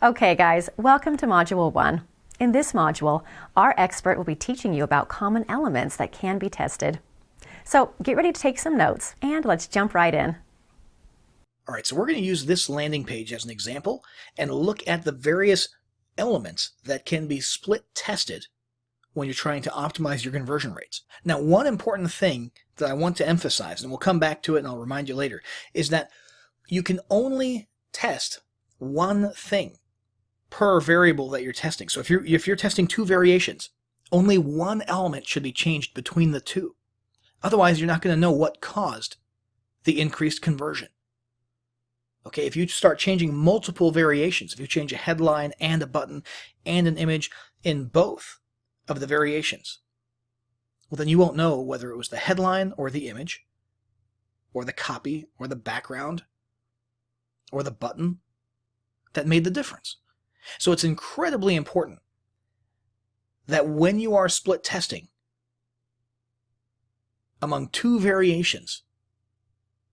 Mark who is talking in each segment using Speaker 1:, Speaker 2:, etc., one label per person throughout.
Speaker 1: Okay guys, welcome to Module 1. In this module, our expert will be teaching you about common elements that can be tested. So get ready to take some notes and let's jump right in.
Speaker 2: All right, so we're going to use this landing page as an example and look at the various elements that can be split tested when you're trying to optimize your conversion rates. Now, one important thing that I want to emphasize, and we'll come back to it and I'll remind you later, is that you can only test one thing per variable that you're testing. So if you're testing two variations, only one element should be changed between the two. Otherwise, you're not going to know what caused the increased conversion. Okay, if you start changing multiple variations, if you change a headline and a button and an image in both of the variations, well, then you won't know whether it was the headline or the image or the copy or the background or the button that made the difference. So it's incredibly important that when you are split testing among two variations,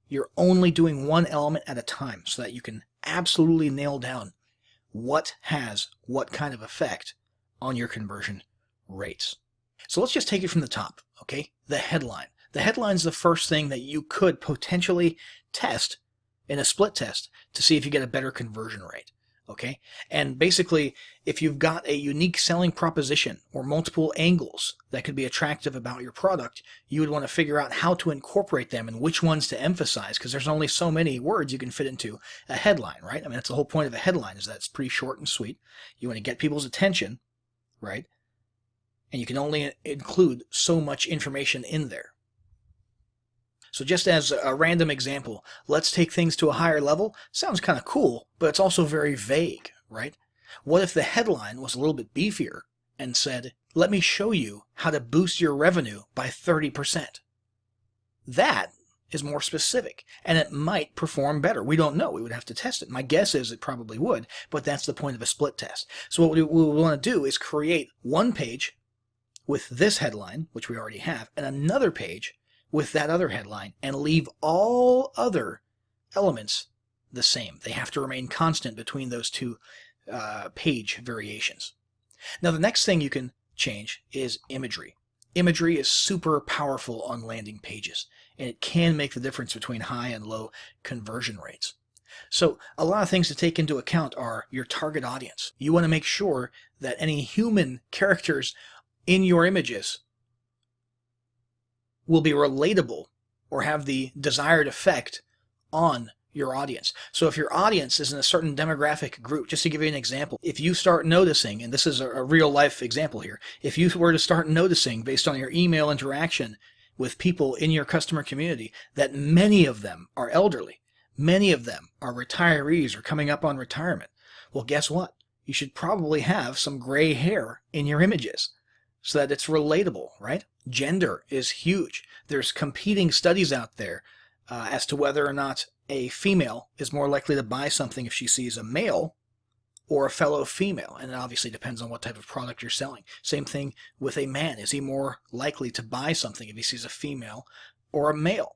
Speaker 2: you're only doing one element at a time so that you can absolutely nail down what has what kind of effect on your conversion rates. So let's just take it from the top, okay? The headline. The headline is the first thing that you could potentially test in a split test to see if you get a better conversion rate. Okay, and basically, if you've got a unique selling proposition or multiple angles that could be attractive about your product, you would want to figure out how to incorporate them and which ones to emphasize, because there's only so many words you can fit into a headline, right? I mean, that's the whole point of a headline, is that it's pretty short and sweet. You want to get people's attention, right? And you can only include so much information in there. So just as a random example, let's take things to a higher level. Sounds kind of cool, but it's also very vague, right? What if the headline was a little bit beefier and said, let me show you how to boost your revenue by 30%? That is more specific, and it might perform better. We don't know. We would have to test it. My guess is it probably would, but that's the point of a split test. So what we want to do is create one page with this headline, which we already have, and another page with that other headline, and leave all other elements the same. They have to remain constant between those two page variations. Now, the next thing you can change is imagery. Imagery is super powerful on landing pages, and it can make the difference between high and low conversion rates. So a lot of things to take into account are your target audience. You want to make sure that any human characters in your images will be relatable or have the desired effect on your audience. So if your audience is in a certain demographic group, just to give you an example, if you start noticing, and this is a real life example here, if you were to start noticing based on your email interaction with people in your customer community that many of them are elderly, many of them are retirees or coming up on retirement, well, guess what? You should probably have some gray hair in your images so that it's relatable, right? Gender is huge. There's competing studies out there as to whether or not a female is more likely to buy something if she sees a male or a fellow female. And it obviously depends on what type of product you're selling. Same thing with a man. Is he more likely to buy something if he sees a female or a male?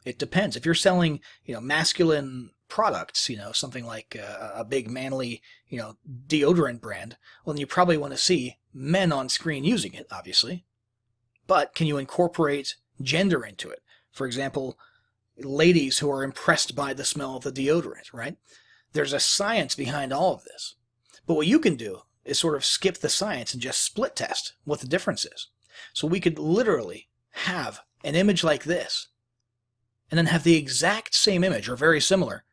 Speaker 2: It depends. If you're selling, masculine products, something like a big manly, deodorant brand, well, then you probably want to see men on screen using it, obviously. But can you incorporate gender into it? For example, ladies who are impressed by the smell of the deodorant, right? There's a science behind all of this. But what you can do is sort of skip the science and just split test what the difference is. So we could literally have an image like this, and then have the exact same image, or very similar,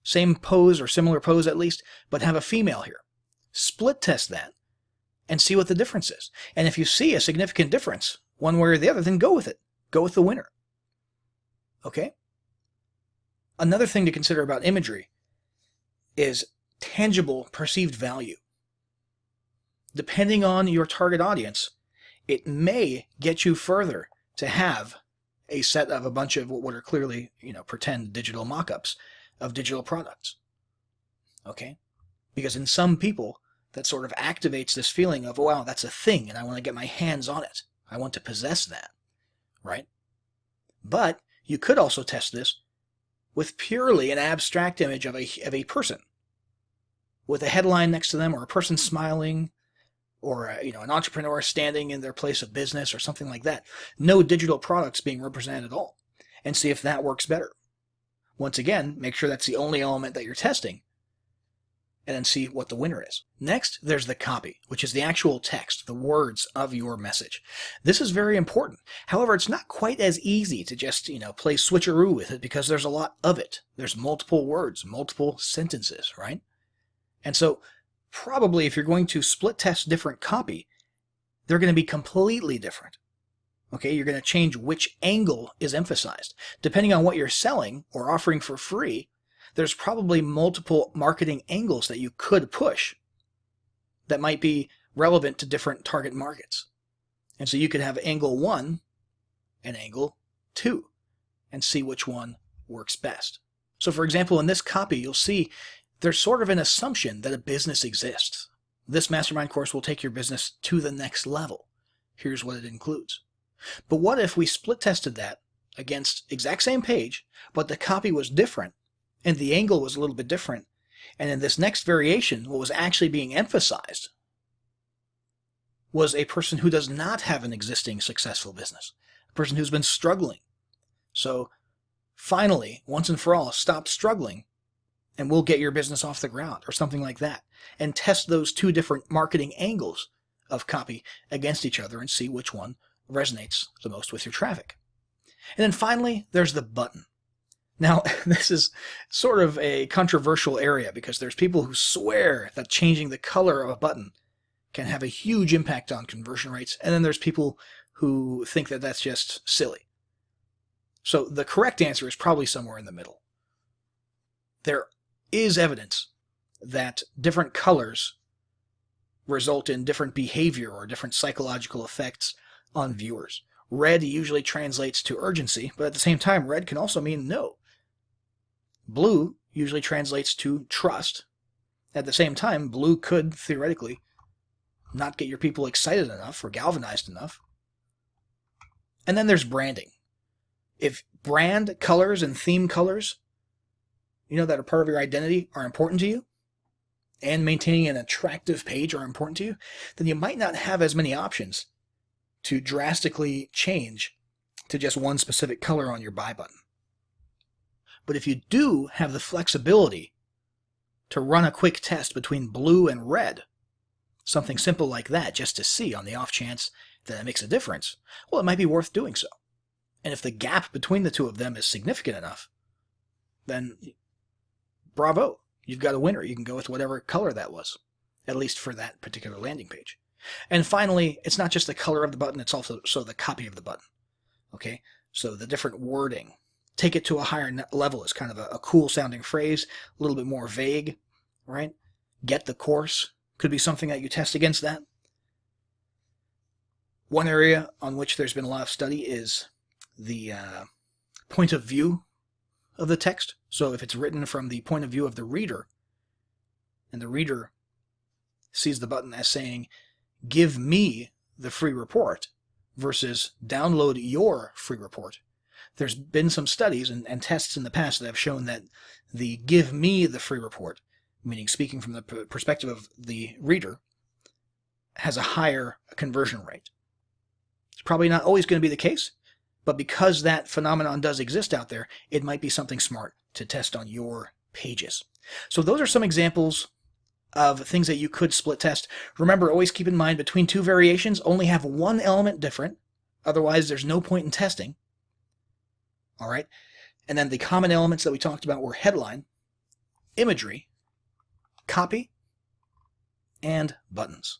Speaker 2: same pose or similar pose at least, but have a female here. Split test that and see what the difference is. And if you see a significant difference, one way or the other, then go with it. Go with the winner. Okay? Another thing to consider about imagery is tangible perceived value. Depending on your target audience, it may get you further to have a set of a bunch of what are clearly, pretend digital mock-ups of digital products. Okay? Because in some people, that sort of activates this feeling of, wow, that's a thing, and I want to get my hands on it. I want to possess that, right? But you could also test this with purely an abstract image of a person, with a headline next to them, or a person smiling, or an entrepreneur standing in their place of business or something like that. No digital products being represented at all. And see if that works better. Once again, make sure that's the only element that you're testing, and then see what the winner is. Next, there's the copy, which is the actual text, the words of your message. This is very important. However, it's not quite as easy to just, play switcheroo with it, because there's a lot of it. There's multiple words, multiple sentences, right? And so probably if you're going to split test different copy, they're going to be completely different. Okay, you're going to change which angle is emphasized. Depending on what you're selling or offering for free, there's probably multiple marketing angles that you could push that might be relevant to different target markets. And so you could have angle 1 and angle 2 and see which one works best. So for example, in this copy, you'll see there's sort of an assumption that a business exists. This mastermind course will take your business to the next level. Here's what it includes. But what if we split tested that against exact same page, but the copy was different and the angle was a little bit different, and in this next variation, what was actually being emphasized was a person who does not have an existing successful business, a person who's been struggling. So finally, once and for all, stop struggling and we'll get your business off the ground, or something like that, and test those two different marketing angles of copy against each other and see which one resonates the most with your traffic. And then finally, there's the button. Now, this is sort of a controversial area, because there's people who swear that changing the color of a button can have a huge impact on conversion rates, and then there's people who think that that's just silly. So the correct answer is probably somewhere in the middle. There is evidence that different colors result in different behavior or different psychological effects on viewers. Red usually translates to urgency, but at the same time, red can also mean no. Blue usually translates to trust. At the same time, blue could theoretically not get your people excited enough or galvanized enough. And then there's branding. If brand colors and theme colors, that are part of your identity, are important to you, and maintaining an attractive page are important to you, then you might not have as many options to drastically change to just one specific color on your buy button. But if you do have the flexibility to run a quick test between blue and red, something simple like that, just to see on the off chance that it makes a difference, well, it might be worth doing so. And if the gap between the two of them is significant enough, then bravo, you've got a winner. You can go with whatever color that was, at least for that particular landing page. And finally, it's not just the color of the button, it's also the copy of the button. Okay, so the different wording. Take it to a higher level is kind of a cool sounding phrase, a little bit more vague, right? Get the course could be something that you test against that. One area on which there's been a lot of study is the point of view of the text. So if it's written from the point of view of the reader, and the reader sees the button as saying, give me the free report, versus download your free report. There's been some studies and tests in the past that have shown that the give me the free report, meaning speaking from the perspective of the reader, has a higher conversion rate. It's probably not always going to be the case, but because that phenomenon does exist out there, it might be something smart to test on your pages. So those are some examples of things that you could split test. Remember, always keep in mind, between two variations, only have one element different. Otherwise, there's no point in testing. All right. And then the common elements that we talked about were headline, imagery, copy, and buttons.